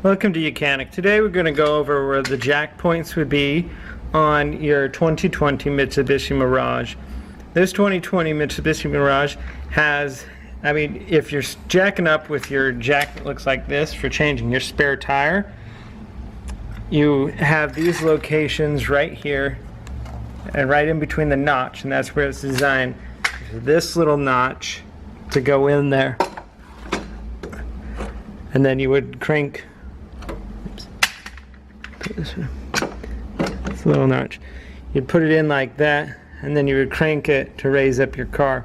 Welcome to YOUCANIC. Today we're going to go over where the jack points would be on your 2020 Mitsubishi Mirage. This 2020 Mitsubishi Mirage has, if you're jacking up with your jack that looks like this for changing your spare tire, you have these locations right here and right in between the notch, and that's where it's designed. This little notch to go in there, and then you would crank this little notch. You'd put it in like that, and then you would crank it to raise up your car.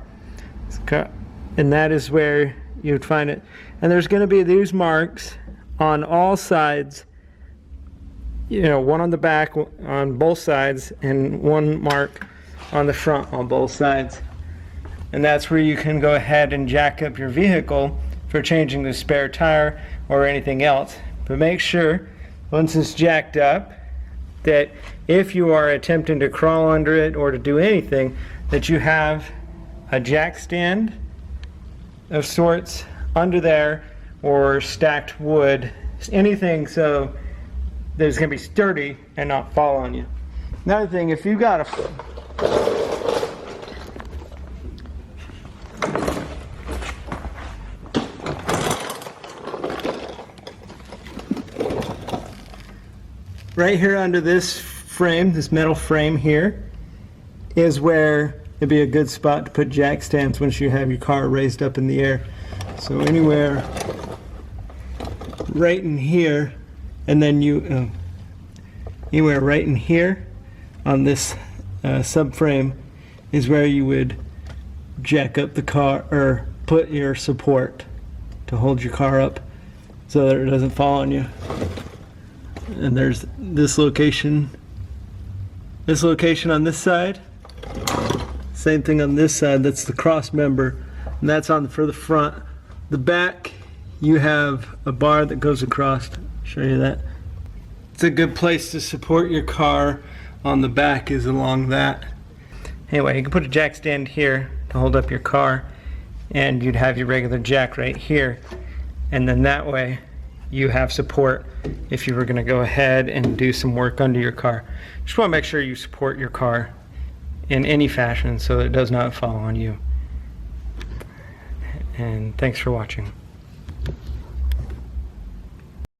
And that is where you would find it. And there's going to be these marks on all sides, one on the back on both sides and one mark on the front on both sides. And that's where you can go ahead and jack up your vehicle for changing the spare tire or anything else. But make sure once it's jacked up that if you are attempting to crawl under it or to do anything, that you have a jack stand of sorts under there, or stacked wood, anything so that it's going to be sturdy and not fall on you. Another thing, if you've got right here under this frame, this metal frame here, is where it'd be a good spot to put jack stands once you have your car raised up in the air. So anywhere right in here, and then anywhere right in here on this subframe is where you would jack up the car, or put your support to hold your car up so that it doesn't fall on you. And there's this location on this side, same thing on this side. That's the cross member, and that's on for the front. The back, you have a bar that goes across. I'll show you that. It's a good place to support your car on the back, is along that. Anyway, you can put a jack stand here to hold up your car, and you'd have your regular jack right here, and then that way you have support if you were going to go ahead and do some work under your car. Just want to make sure you support your car in any fashion so that it does not fall on you. And thanks for watching.